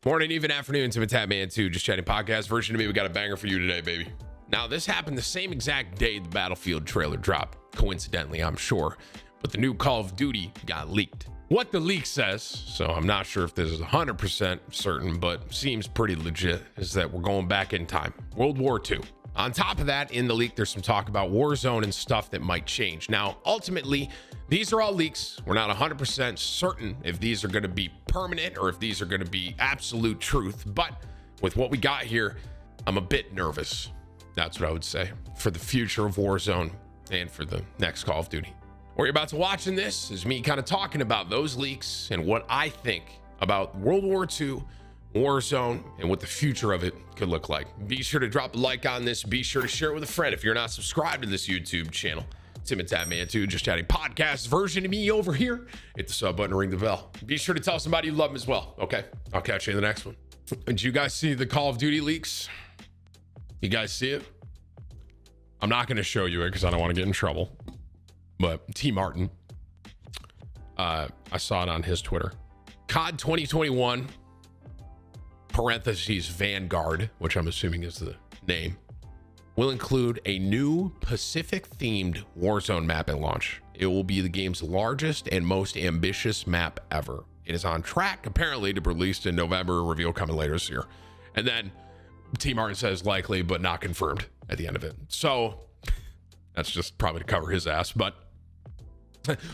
Morning, even afternoon, TimTheTatman 2, just chatting podcast version of me. We got a banger for you today, baby. Now, this happened the same exact day the Battlefield trailer dropped. Coincidentally, I'm sure. But the new Call of Duty got leaked. What the leak says, so I'm not sure if this is 100% certain, but seems pretty legit, is that we're going back in time. World War II. On top of that, in the leak, there's some talk about Warzone and stuff that might change. Now, ultimately, these are all leaks. We're not 100% certain if these are going to be permanent or if these are going to be absolute truth. But with what we got here, I'm a bit nervous. That's what I would say for the future of Warzone and for the next Call of Duty. What you're about to watch in this is me kind of talking about those leaks and what I think about World War II, Warzone, and what the future of it could look like. Be sure to drop a like on this. Be sure to share it with a friend if you're not subscribed to this YouTube channel. TimTheTatman 2, just chatting podcast version of me over here. Hit the sub button, ring the bell. Be sure to tell somebody you love them as well. Okay, I'll catch you in the next one. Did you guys see the Call of Duty leaks? You guys see it? I'm not going to show you it because I don't want to get in trouble. But T. Martin, I saw it on his Twitter. COD 2021, parentheses Vanguard, which I'm assuming is the name, will include a new Pacific-themed Warzone map at launch. It will be the game's largest and most ambitious map ever. It is on track, apparently, to be released in November, reveal coming later this year. And then T. Martin says likely, but not confirmed at the end of it. So that's just probably to cover his ass, but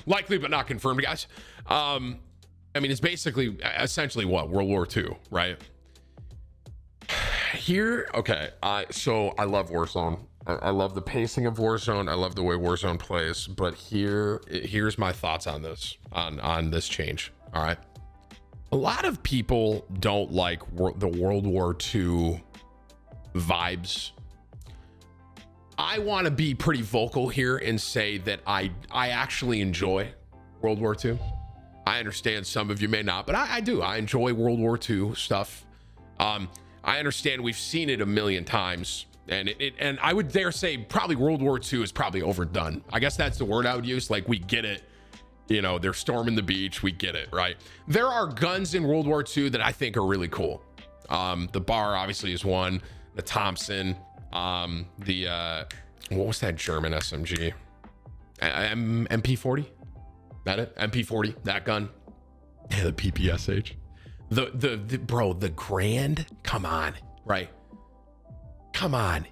likely, but not confirmed, guys. I mean, it's basically, essentially what? World War II, right? Here, okay, so I love Warzone. I love the pacing of Warzone. I love the way Warzone plays, but here's my thoughts on this, on this change, all right? A lot of people don't like the World War II vibes. I want to be pretty vocal here and say that I actually enjoy World War II. I understand some of you may not, but I do. I enjoy World War II stuff. I understand we've seen it a million times, and and I would dare say probably World War II is probably overdone. I guess that's the word I would use. Like, we get it. You know, they're storming the beach. We get it, right? There are guns in World War II that I think are really cool. The bar obviously is one. The Thompson. What was that German SMG? MP40? That it? MP40, that gun. Yeah, the PPSH. Bro, the Grand, come on, right? Come on.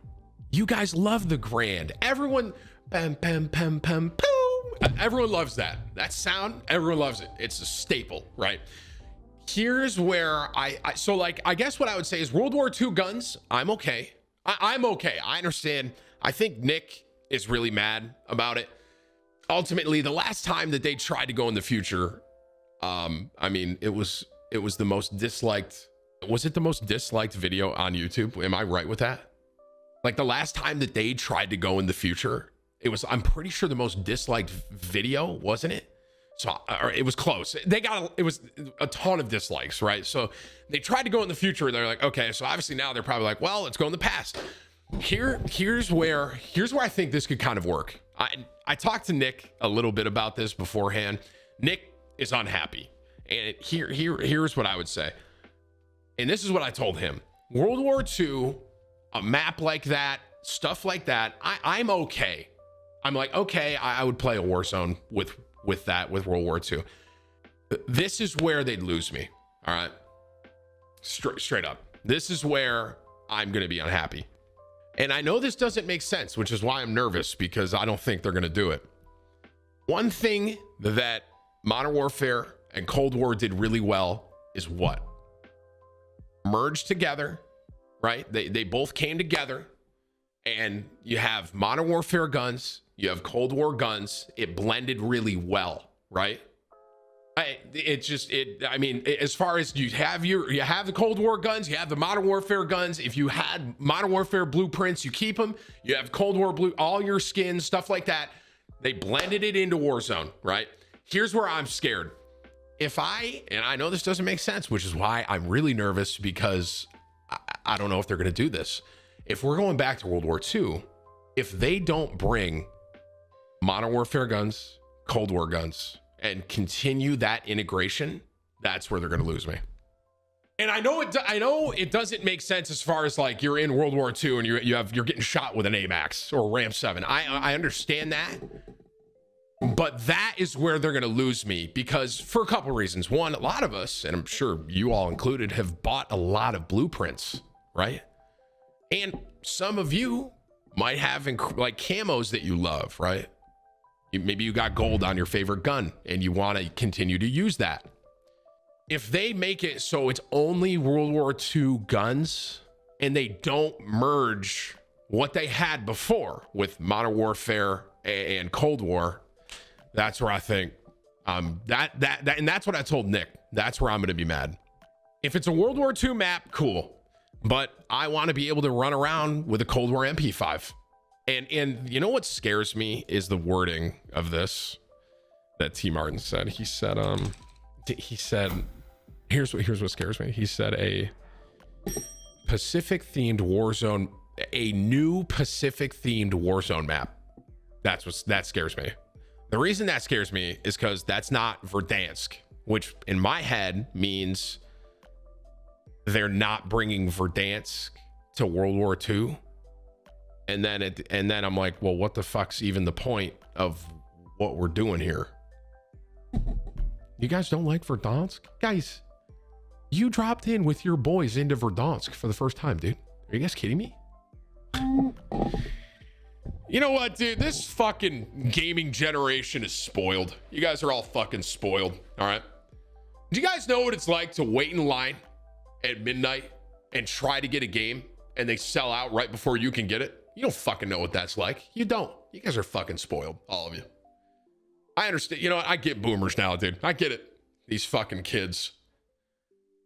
You guys love the Grand. Everyone, pam, pam, pam, pam, boom. Everyone loves that. That sound, everyone loves it. It's a staple, right? Here's where I guess what I would say is World War II guns, I'm okay. I'm okay. I understand. I think Nick is really mad about it. Ultimately, the last time that they tried to go in the future, I mean, it was the most disliked. Was it the most disliked video on YouTube? Am I right with that? Like, the last time that they tried to go in the future, it was, I'm pretty sure, the most disliked video, wasn't it? So, or it was close. It was a ton of dislikes, right? So they tried to go in the future. They're like, okay, so obviously now they're probably like, well, let's go in the past. Here's where I think this could kind of work. I talked to Nick a little bit about this beforehand. Nick is unhappy. And here's what I would say. And this is what I told him. World War II, a map like that, stuff like that, I'm okay. I'm like, okay, I would play a Warzone with World War II. This is where they'd lose me. All right. Straight up. This is where I'm going to be unhappy. And I know this doesn't make sense, which is why I'm nervous, because I don't think they're going to do it. One thing that Modern Warfare and Cold War did really well is what? Merged together, right? They both came together, and you have Modern Warfare guns, you have Cold War guns. It blended really well, right? I mean, as far as you have the Cold War guns, you have the Modern Warfare guns. If you had Modern Warfare blueprints, you keep them. You have Cold War blue, all your skins, stuff like that. They blended it into Warzone, right? Here's where I'm scared. And I know this doesn't make sense, which is why I'm really nervous, because I don't know if they're going to do this. If we're going back to World War II, if they don't bring Modern Warfare guns, Cold War guns, and continue that integration, that's where they're going to lose me. And I know it doesn't make sense as far as like you're in World War II and you're getting shot with an AMAX or Ram 7. I understand that. But that is where they're going to lose me, because for a couple of reasons. One, a lot of us, and I'm sure you all included, have bought a lot of blueprints, right? And some of you might have like camos that you love, right? Maybe you got gold on your favorite gun and you want to continue to use that. If they make it so it's only World War II guns and they don't merge what they had before with Modern Warfare and Cold War, that's where I think and that's what I told Nick. That's where I'm going to be mad. If it's a World War II map, cool. But I want to be able to run around with a Cold War MP5. And you know what scares me is the wording of this that T. Martin said. He said, here's what scares me. He said a Pacific themed Warzone, a new Pacific themed Warzone map. That scares me. The reason that scares me is because that's not Verdansk, which in my head means they're not bringing Verdansk to World War II. And then I'm like, well, what the fuck's even the point of what we're doing here? You guys don't like Verdansk? Guys, you dropped in with your boys into Verdansk for the first time, dude. Are you guys kidding me? You know what, dude? This fucking gaming generation is spoiled. You guys are all fucking spoiled, all right? Do you guys know what it's like to wait in line at midnight and try to get a game and they sell out right before you can get it? You don't fucking know what that's like. You don't. You guys are fucking spoiled, all of you. I understand. You know what? I get boomers now, dude. I get it. These fucking kids.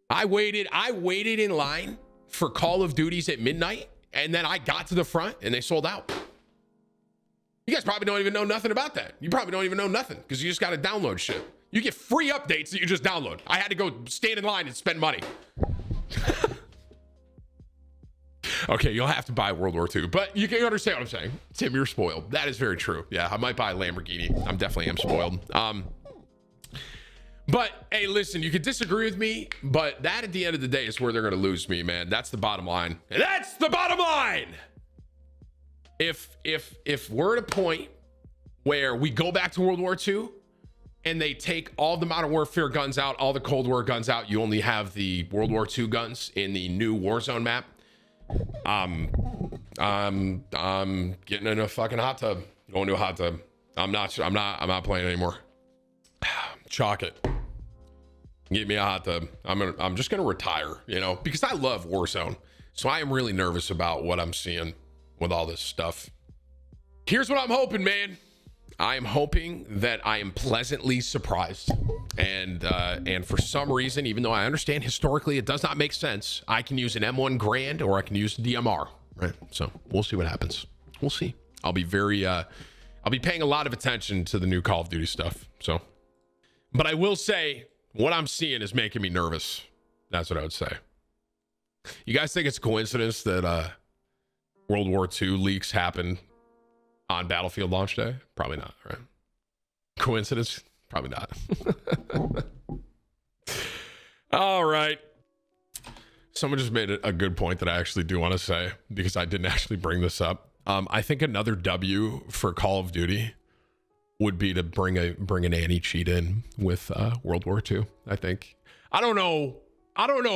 I waited in line for Call of Duties at midnight, and then I got to the front and they sold out. You guys probably don't even know nothing about that. You probably don't even know nothing because you just got to download shit. You get free updates that you just download. I had to go stand in line and spend money. Okay, you'll have to buy World War II, but you can understand what I'm saying. Tim, you're spoiled. That is very true. Yeah, I might buy a Lamborghini. I'm definitely spoiled. But hey, listen, you could disagree with me, but that at the end of the day is where they're going to lose me, man. That's the bottom line. And that's the bottom line. If we're at a point where we go back to World War II and they take all the Modern Warfare guns out, all the Cold War guns out, you only have the World War II guns in the new Warzone map. I'm getting in a fucking hot tub, going to a hot tub. I'm not playing anymore. Chalk it. Get me a hot tub. I'm just gonna retire, you know, because I love Warzone. So I am really nervous about what I'm seeing with all this stuff. Here's what I'm hoping, man. I am hoping that I am pleasantly surprised. And for some reason, even though I understand historically it does not make sense, I can use an M1 Grand or I can use DMR, right? So we'll see what happens. We'll see. I'll be paying a lot of attention to the new Call of Duty stuff. So, but I will say what I'm seeing is making me nervous. That's what I would say. You guys think it's a coincidence that World War II leaks happened on Battlefield launch day? Probably not, right? Coincidence? Probably not. All right. Someone just made a good point that I actually do want to say because I didn't actually bring this up. I think another W for Call of Duty would be to bring an AntiCheat in with World War II. I think. I don't know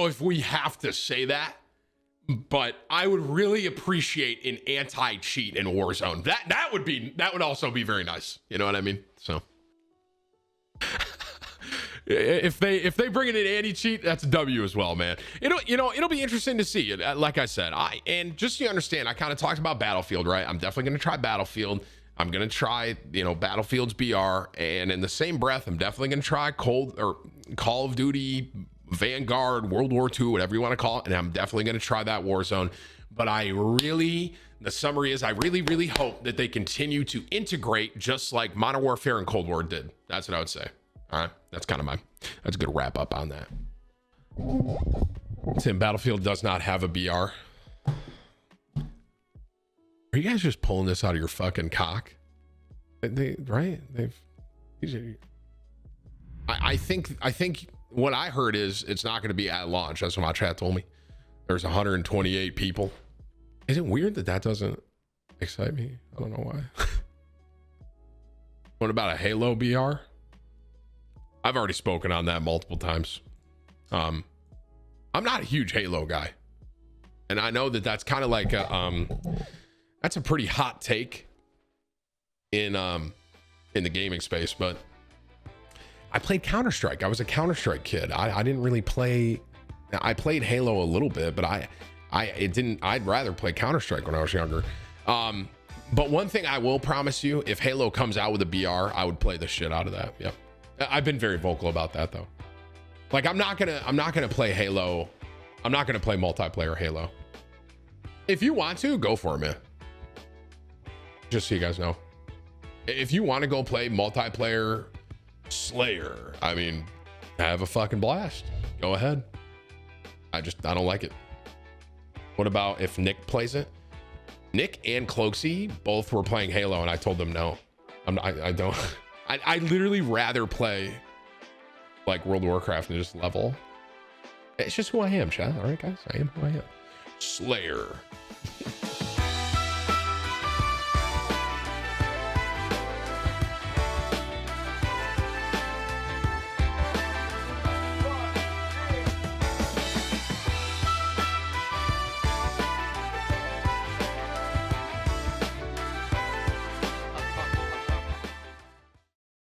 if we have to say that, but I would really appreciate an anti-cheat in Warzone. That would also be very nice. You know what I mean? So if they bring in an anti-cheat, that's a W as well, man. It'll be interesting to see. Like I said, and just so you understand, I kind of talked about Battlefield, right? I'm definitely going to try Battlefield. I'm going to try, Battlefield's BR, and in the same breath, I'm definitely going to try Call of Duty, Vanguard, World War II, whatever you want to call it, and I'm definitely going to try that Warzone. But the summary is I really, really hope that they continue to integrate just like Modern Warfare and Cold War did. That's what I would say. All right, that's a good wrap up on that. Tim, Battlefield does not have a BR. Are you guys just pulling this out of your fucking cock? I think what I heard is it's not going to be at launch. That's what my chat told me. There's 128 people. Is it weird that that doesn't excite me? I don't know why. What about a Halo BR? I've already spoken on that multiple times. I'm not a huge Halo guy. And I know that that's kind of like a, that's a pretty hot take in the gaming space, but I played Counter-Strike. I was a Counter-Strike kid. I didn't really play. I played Halo a little bit, but I'd rather play Counter-Strike when I was younger. But one thing I will promise you, if Halo comes out with a BR, I would play the shit out of that. Yep. I've been very vocal about that though. Like I'm not gonna play Halo. I'm not gonna play multiplayer Halo. If you want to, go for it, man. Just so you guys know. If you want to go play multiplayer Slayer, I mean, have a fucking blast. Go ahead. I don't like it. What about if Nick plays it? Nick and Cloaksy both were playing Halo and I told them no. I don't. I literally rather play like World of Warcraft and just level. It's just who I am, chat. All right, guys. I am who I am. Slayer.